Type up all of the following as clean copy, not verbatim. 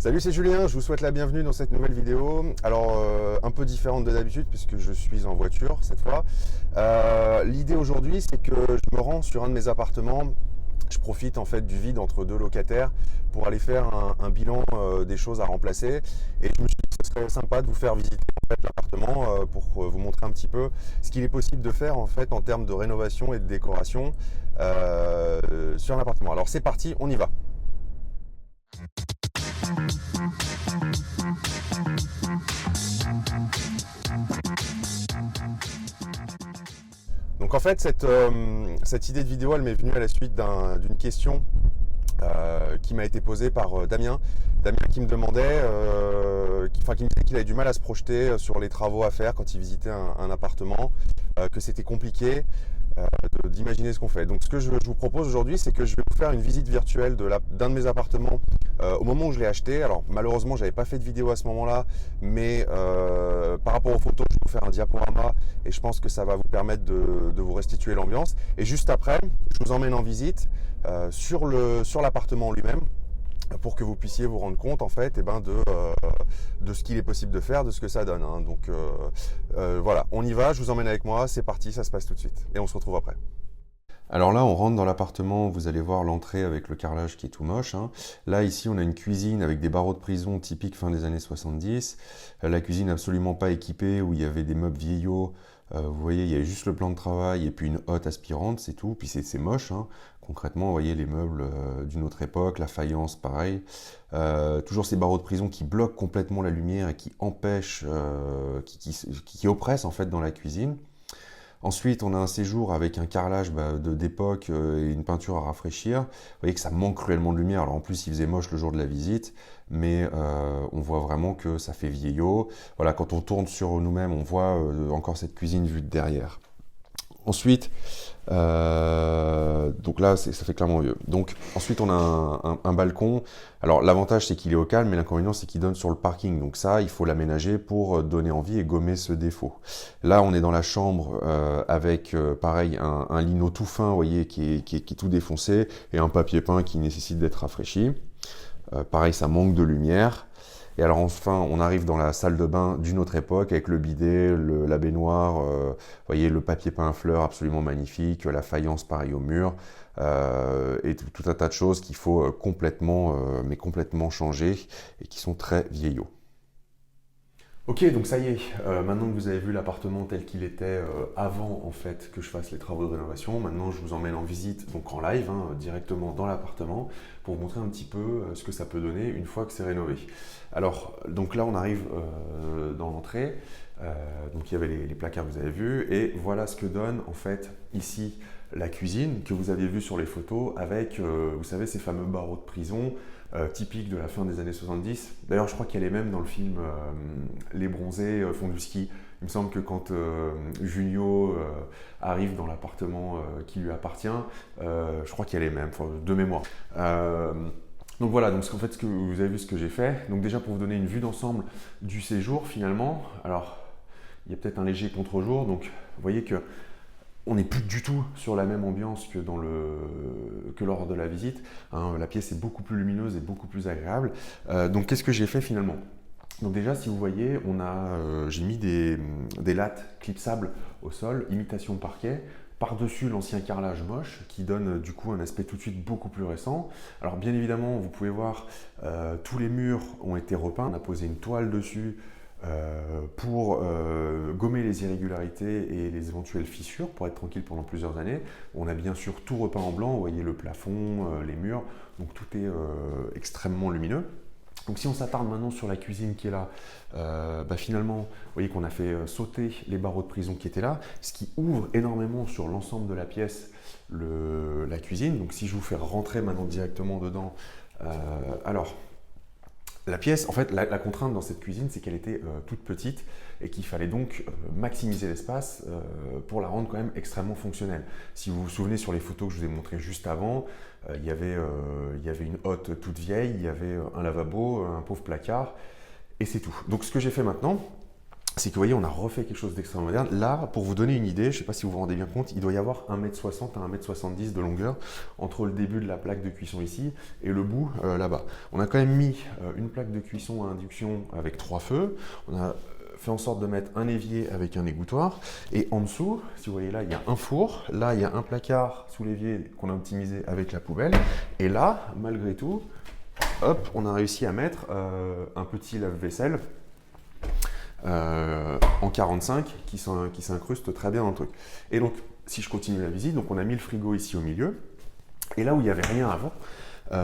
Salut, c'est Julien, je vous souhaite la bienvenue dans cette nouvelle vidéo. Alors, un peu différente de d'habitude puisque je suis en voiture cette fois. L'idée aujourd'hui, c'est que je me rends sur un de mes appartements. Je profite en fait du vide entre deux locataires pour aller faire un bilan des choses à remplacer. Et je me suis dit que ce serait sympa de vous faire visiter en fait, l'appartement pour vous montrer un petit peu ce qu'il est possible de faire en fait en termes de rénovation et de décoration sur un appartement. Alors c'est parti, on y va. Donc en fait, cette idée de vidéo, elle m'est venue à la suite d'une question qui m'a été posée par Damien. Damien qui me demandait, qui me disait qu'il avait du mal à se projeter sur les travaux à faire quand il visitait un appartement, que c'était compliqué d'imaginer ce qu'on fait. Donc ce que je vous propose aujourd'hui, c'est que je vais vous faire une visite virtuelle d'un de mes appartements au moment où je l'ai acheté. Alors malheureusement, j'avais pas fait de vidéo à ce moment-là, mais par rapport aux photos, je vais vous faire un diaporama et je pense que ça va vous permettre de vous restituer l'ambiance. Et juste après, je vous emmène en visite sur l'appartement lui-même pour que vous puissiez vous rendre compte en fait de ce qu'il est possible de faire, de ce que ça donne. Hein. Donc voilà, on y va, je vous emmène avec moi, c'est parti, ça se passe tout de suite. Et on se retrouve après. Alors là, on rentre dans l'appartement, vous allez voir l'entrée avec le carrelage qui est tout moche. Hein. Là, ici, on a une cuisine avec des barreaux de prison typiques fin des années 70. La cuisine absolument pas équipée, où il y avait des meubles vieillots. Vous voyez, il y a juste le plan de travail et puis une hotte aspirante, c'est tout. Puis c'est moche, hein. Concrètement, vous voyez les meubles d'une autre époque, la faïence, pareil. Toujours ces barreaux de prison qui bloquent complètement la lumière et qui empêchent, qui oppressent en fait dans la cuisine. Ensuite, on a un séjour avec un carrelage d'époque et une peinture à rafraîchir. Vous voyez que ça manque cruellement de lumière. Alors en plus, il faisait moche le jour de la visite, mais on voit vraiment que ça fait vieillot. Voilà, quand on tourne sur nous-mêmes, on voit encore cette cuisine vue de derrière. Ensuite, donc là, ça fait clairement vieux. Donc ensuite, on a un balcon. Alors l'avantage, c'est qu'il est au calme, mais l'inconvénient, c'est qu'il donne sur le parking. Donc ça, il faut l'aménager pour donner envie et gommer ce défaut. Là, on est dans la chambre avec, pareil, un lino tout fin, vous voyez, qui est tout défoncé, et un papier peint qui nécessite d'être rafraîchi. Pareil, ça manque de lumière. Et alors enfin, on arrive dans la salle de bain d'une autre époque avec le bidet, la baignoire, vous voyez le papier peint à fleurs absolument magnifique, la faïence pareil au mur, et tout un tas de choses qu'il faut mais complètement changer et qui sont très vieillots. Ok, donc ça y est, maintenant que vous avez vu l'appartement tel qu'il était avant en fait que je fasse les travaux de rénovation, maintenant je vous emmène en visite, donc en live, hein, directement dans l'appartement, pour vous montrer un petit peu ce que ça peut donner une fois que c'est rénové. Alors, donc là on arrive dans l'entrée, donc il y avait les placards que vous avez vus, et voilà ce que donne en fait ici la cuisine que vous aviez vue sur les photos avec, vous savez, ces fameux barreaux de prison, typique de la fin des années 70. D'ailleurs, je crois qu'elle est même dans le film Les Bronzés font du ski. Il me semble que quand Junio arrive dans l'appartement qui lui appartient, je crois qu'elle est même, de mémoire. Donc voilà, donc en fait, vous avez vu ce que j'ai fait. Donc déjà, pour vous donner une vue d'ensemble du séjour, finalement, alors, il y a peut-être un léger contre-jour, donc vous voyez que on n'est plus du tout sur la même ambiance que lors de la visite. Hein, la pièce est beaucoup plus lumineuse et beaucoup plus agréable. Donc qu'est-ce que j'ai fait finalement? Donc déjà, si vous voyez, j'ai mis des lattes clipsables au sol, imitation parquet, par-dessus l'ancien carrelage moche qui donne du coup un aspect tout de suite beaucoup plus récent. Alors bien évidemment, vous pouvez voir, tous les murs ont été repeints. On a posé une toile dessus pour gommer les irrégularités et les éventuelles fissures pour être tranquille pendant plusieurs années. On a bien sûr tout repeint en blanc, vous voyez le plafond, les murs, donc tout est extrêmement lumineux. Donc si on s'attarde maintenant sur la cuisine qui est là, finalement, vous voyez qu'on a fait sauter les barreaux de prison qui étaient là, ce qui ouvre énormément sur l'ensemble de la pièce la cuisine. Donc si je vous fais rentrer maintenant directement dedans, alors la pièce, en fait, la contrainte dans cette cuisine, c'est qu'elle était toute petite et qu'il fallait donc maximiser l'espace pour la rendre quand même extrêmement fonctionnelle. Si vous vous souvenez sur les photos que je vous ai montrées juste avant, il y avait une hotte toute vieille, il y avait un lavabo, un pauvre placard, et c'est tout. Donc ce que j'ai fait maintenant, c'est que vous voyez, on a refait quelque chose d'extrêmement moderne. Là, pour vous donner une idée, je ne sais pas si vous vous rendez bien compte, il doit y avoir 1,60 m à 1,70 m de longueur entre le début de la plaque de cuisson ici et le bout là-bas. On a quand même mis une plaque de cuisson à induction avec 3 feux. On a fait en sorte de mettre un évier avec un égouttoir. Et en dessous, si vous voyez là, il y a un four. Là, il y a un placard sous l'évier qu'on a optimisé avec la poubelle. Et là, malgré tout, hop, on a réussi à mettre un petit lave-vaisselle en 45 qui s'incruste très bien dans le truc. Et donc, si je continue la visite, donc on a mis le frigo ici au milieu. Et là où il n'y avait rien avant,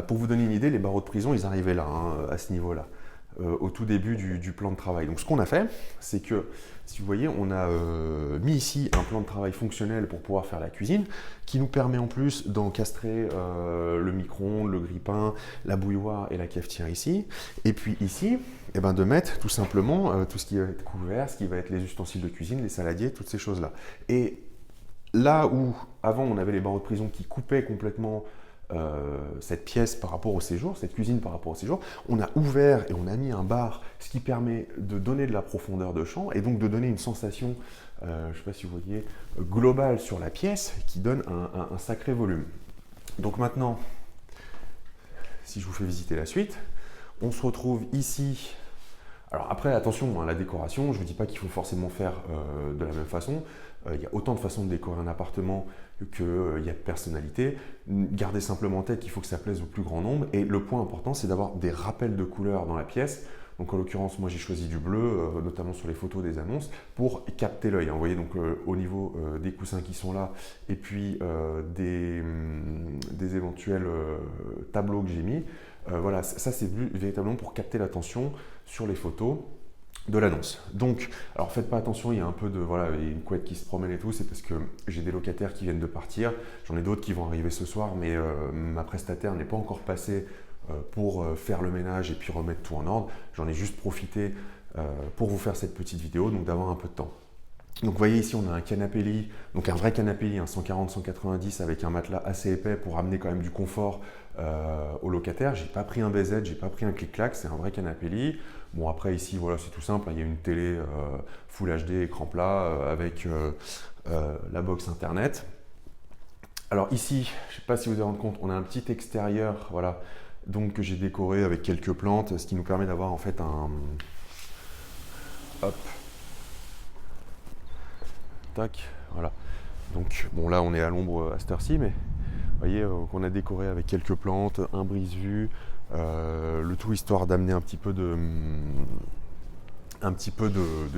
pour vous donner une idée, les barreaux de prison, ils arrivaient là, hein, à ce niveau-là, au tout début du plan de travail. Donc ce qu'on a fait, c'est que, si vous voyez, on a mis ici un plan de travail fonctionnel pour pouvoir faire la cuisine, qui nous permet en plus d'encastrer le micro-ondes, le grille-pain, la bouilloire et la cafetière ici. Et puis ici, eh ben, de mettre tout simplement tout ce qui va être couvert, ce qui va être les ustensiles de cuisine, les saladiers, toutes ces choses-là. Et là où, avant, on avait les barreaux de prison qui coupaient complètement cette pièce par rapport au séjour, cette cuisine par rapport au séjour, on a ouvert et on a mis un bar, ce qui permet de donner de la profondeur de champ et donc de donner une sensation, je ne sais pas si vous voyez, globale sur la pièce qui donne un sacré volume. Donc maintenant, si je vous fais visiter la suite, on se retrouve ici. Alors après, attention, hein, la décoration, je ne vous dis pas qu'il faut forcément faire de la même façon. Il y a autant de façons de décorer un appartement qu'il y a de personnalité. Gardez simplement en tête qu'il faut que ça plaise au plus grand nombre. Et le point important, c'est d'avoir des rappels de couleurs dans la pièce. Donc en l'occurrence, moi j'ai choisi du bleu, notamment sur les photos des annonces, pour capter l'œil. Vous voyez, donc au niveau des coussins qui sont là, et puis des éventuels tableaux que j'ai mis, voilà, ça c'est véritablement pour capter l'attention sur les photos de l'annonce. Donc, alors faites pas attention, il y a un peu de, voilà, il y a une couette qui se promène et tout, c'est parce que j'ai des locataires qui viennent de partir, j'en ai d'autres qui vont arriver ce soir, mais ma prestataire n'est pas encore passée pour faire le ménage et puis remettre tout en ordre. J'en ai juste profité pour vous faire cette petite vidéo, donc d'avoir un peu de temps. Donc vous voyez ici on a un canapé lit, donc un vrai canapé lit, un 140-190 avec un matelas assez épais pour amener quand même du confort aux locataires. J'ai pas pris un BZ, j'ai pas pris un clic-clac, c'est un vrai canapé lit. Bon après ici voilà c'est tout simple, hein, il y a une télé Full HD écran plat avec la box internet. Alors ici, je sais pas si vous vous rendez compte, on a un petit extérieur, voilà, donc que j'ai décoré avec quelques plantes, ce qui nous permet d'avoir en fait un, hop, tac, voilà. Donc bon là on est à l'ombre à cette heure-ci, mais vous voyez qu'on a décoré avec quelques plantes, un brise-vue, le tout histoire d'amener un petit peu de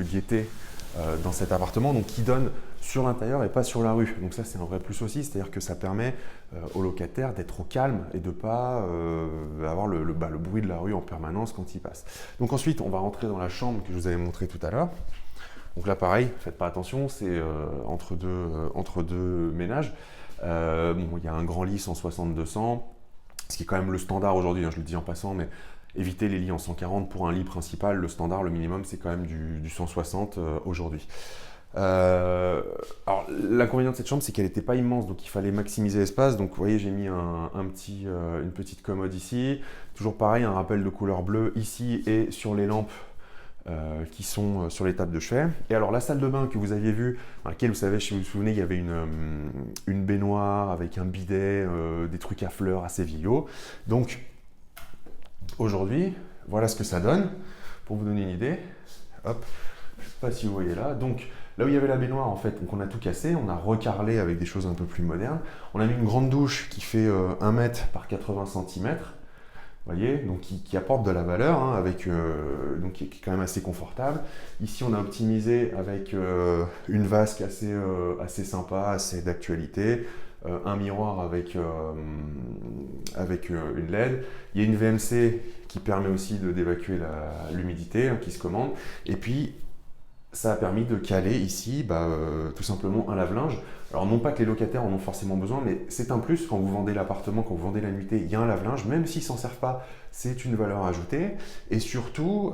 gaieté dans cet appartement, donc qui donne sur l'intérieur et pas sur la rue. Donc ça c'est un vrai plus aussi, c'est-à-dire que ça permet aux locataires d'être au calme et de ne pas avoir le bruit de la rue en permanence quand ils passent. Donc ensuite on va rentrer dans la chambre que je vous avais montré tout à l'heure. Donc là pareil, faites pas attention, c'est entre deux ménages. Bon, il y a un grand lit 160-200, ce qui est quand même le standard aujourd'hui, hein, je le dis en passant, mais évitez les lits en 140 pour un lit principal, le standard, le minimum, c'est quand même du 160 aujourd'hui. Alors l'inconvénient de cette chambre, c'est qu'elle n'était pas immense, donc il fallait maximiser l'espace. Donc vous voyez, j'ai mis une petite commode ici. Toujours pareil, un rappel de couleur bleue ici et sur les lampes qui sont sur les tables de chevet. Et alors la salle de bain que vous aviez vue, dans laquelle vous savez, si vous vous souvenez, il y avait une baignoire avec un bidet, des trucs à fleurs assez vieillots. Donc aujourd'hui, voilà ce que ça donne. Pour vous donner une idée, hop, je ne sais pas si vous voyez là. Donc là où il y avait la baignoire, en fait, donc on a tout cassé, on a recarrelé avec des choses un peu plus modernes. On a mis une grande douche qui fait 1 mètre par 80 cm. Vous voyez, donc qui apporte de la valeur, hein, donc qui est quand même assez confortable. Ici, on a optimisé avec une vasque assez sympa, assez d'actualité, un miroir avec une LED. Il y a une VMC qui permet aussi d'évacuer l'humidité, hein, qui se commande. Et puis, ça a permis de caler ici tout simplement un lave-linge. Alors non pas que les locataires en ont forcément besoin, mais c'est un plus quand vous vendez l'appartement, quand vous vendez la nuitée, il y a un lave-linge, même s'ils ne s'en servent pas, c'est une valeur ajoutée. Et surtout,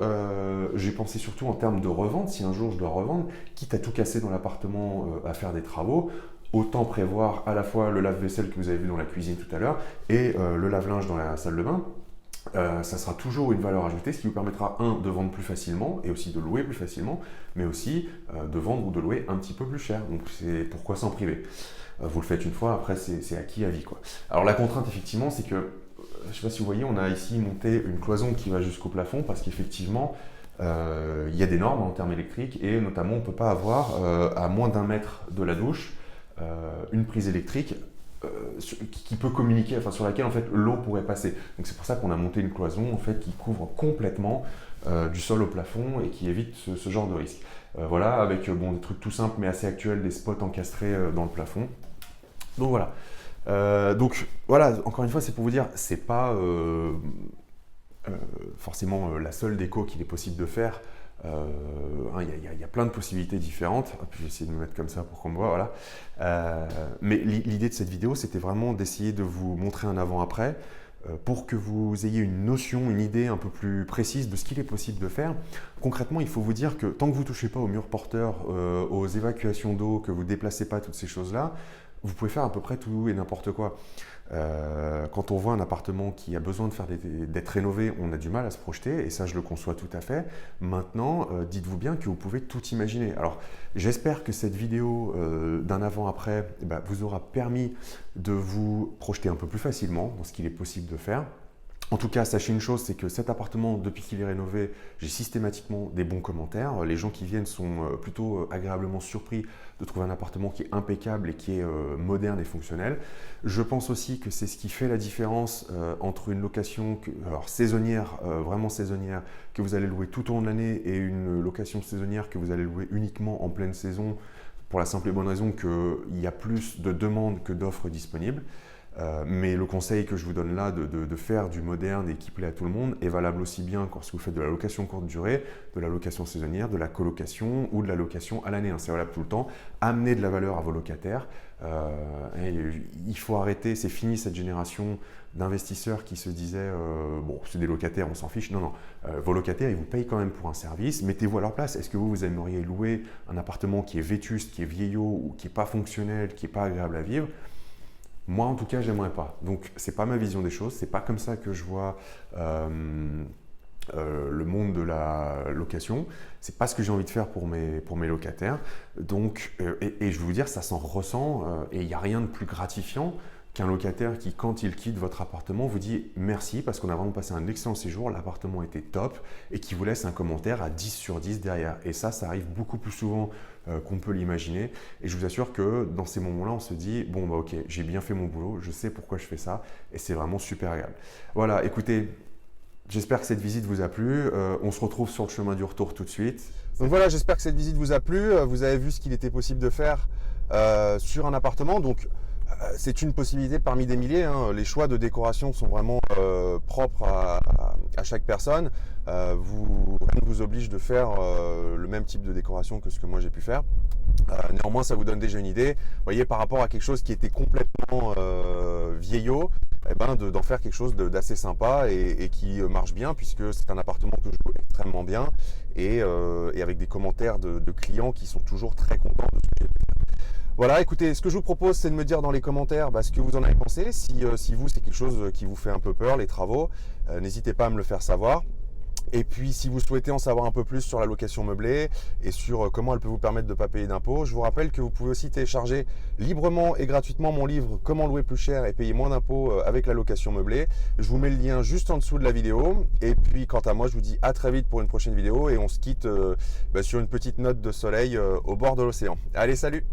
j'ai pensé surtout en termes de revente, si un jour je dois revendre, quitte à tout casser dans l'appartement, à faire des travaux, autant prévoir à la fois le lave-vaisselle que vous avez vu dans la cuisine tout à l'heure et le lave-linge dans la salle de bain. ça sera toujours une valeur ajoutée, ce qui vous permettra, un, de vendre plus facilement et aussi de louer plus facilement, mais aussi de vendre ou de louer un petit peu plus cher. Donc c'est pourquoi s'en priver. Vous le faites une fois, après c'est acquis à vie, quoi. Alors la contrainte, effectivement, c'est que, je ne sais pas si vous voyez, on a ici monté une cloison qui va jusqu'au plafond parce qu'effectivement, il y a des normes en termes électriques et notamment on ne peut pas avoir à moins d'1 mètre de la douche une prise électrique qui peut communiquer, enfin sur laquelle en fait l'eau pourrait passer. Donc c'est pour ça qu'on a monté une cloison en fait qui couvre complètement du sol au plafond et qui évite ce genre de risque. Voilà, avec des trucs tout simples mais assez actuels, des spots encastrés dans le plafond. Donc voilà. Donc voilà, encore une fois, c'est pour vous dire, c'est pas forcément la seule déco qu'il est possible de faire. Il y a plein de possibilités différentes. Je vais essayer de me mettre comme ça pour qu'on me voit. Voilà. Mais l'idée de cette vidéo, c'était vraiment d'essayer de vous montrer un avant-après pour que vous ayez une notion, une idée un peu plus précise de ce qu'il est possible de faire. Concrètement, il faut vous dire que tant que vous ne touchez pas aux murs porteurs, aux évacuations d'eau, que vous ne déplacez pas toutes ces choses-là, vous pouvez faire à peu près tout et n'importe quoi. Quand on voit un appartement qui a besoin d'être rénové, on a du mal à se projeter et ça je le conçois tout à fait. Maintenant, dites-vous bien que vous pouvez tout imaginer. Alors j'espère que cette vidéo d'un avant-après vous aura permis de vous projeter un peu plus facilement dans ce qu'il est possible de faire. En tout cas, sachez une chose, c'est que cet appartement, depuis qu'il est rénové, j'ai systématiquement des bons commentaires. Les gens qui viennent sont plutôt agréablement surpris de trouver un appartement qui est impeccable et qui est moderne et fonctionnel. Je pense aussi que c'est ce qui fait la différence entre une location saisonnière, vraiment saisonnière, que vous allez louer tout au long de l'année et une location saisonnière que vous allez louer uniquement en pleine saison, pour la simple et bonne raison qu'il y a plus de demandes que d'offres disponibles. Mais le conseil que je vous donne là de faire du moderne et qui plaît à tout le monde est valable aussi bien quand vous faites de la location courte durée, de la location saisonnière, de la colocation ou de la location à l'année. C'est valable tout le temps. Amenez de la valeur à vos locataires. Il faut arrêter, c'est fini cette génération d'investisseurs qui se disaient bon, c'est des locataires, on s'en fiche. Non, non. Vos locataires, ils vous payent quand même pour un service. Mettez-vous à leur place. Est-ce que vous aimeriez louer un appartement qui est vétuste, qui est vieillot ou qui n'est pas fonctionnel, qui n'est pas agréable à vivre? Moi, en tout cas, j'aimerais pas. Donc, c'est pas ma vision des choses. C'est pas comme ça que je vois le monde de la location. C'est pas ce que j'ai envie de faire pour mes locataires. Donc, et je vais vous dire, ça s'en ressent. Et il n'y a rien de plus gratifiant qu'un locataire qui, quand il quitte votre appartement, vous dit merci parce qu'on a vraiment passé un excellent séjour, l'appartement était top et qui vous laisse un commentaire à 10 sur 10 derrière. Et ça arrive beaucoup plus souvent qu'on peut l'imaginer. Et je vous assure que dans ces moments-là, on se dit bon, bah ok, j'ai bien fait mon boulot, je sais pourquoi je fais ça et c'est vraiment super agréable. Voilà, écoutez, j'espère que cette visite vous a plu. On se retrouve sur le chemin du retour tout de suite. Donc voilà, j'espère que cette visite vous a plu. Vous avez vu ce qu'il était possible de faire sur un appartement. Donc, c'est une possibilité parmi des milliers. Les choix de décoration sont vraiment propres à chaque personne. Rien ne vous oblige de faire le même type de décoration que ce que moi j'ai pu faire. Néanmoins, ça vous donne déjà une idée. Vous voyez, par rapport à quelque chose qui était complètement vieillot, d'en faire quelque chose d'assez sympa et qui marche bien, puisque c'est un appartement que je loue extrêmement bien et avec des commentaires de clients qui sont toujours très contents de ce que j'ai fait. Voilà, écoutez, ce que je vous propose, c'est de me dire dans les commentaires ce que vous en avez pensé. Si vous, c'est quelque chose qui vous fait un peu peur, les travaux, n'hésitez pas à me le faire savoir. Et puis, si vous souhaitez en savoir un peu plus sur la location meublée et sur comment elle peut vous permettre de ne pas payer d'impôts, je vous rappelle que vous pouvez aussi télécharger librement et gratuitement mon livre « Comment louer plus cher et payer moins d'impôts avec la location meublée ». Je vous mets le lien juste en dessous de la vidéo. Et puis, quant à moi, je vous dis à très vite pour une prochaine vidéo et on se quitte sur une petite note de soleil au bord de l'océan. Allez, salut!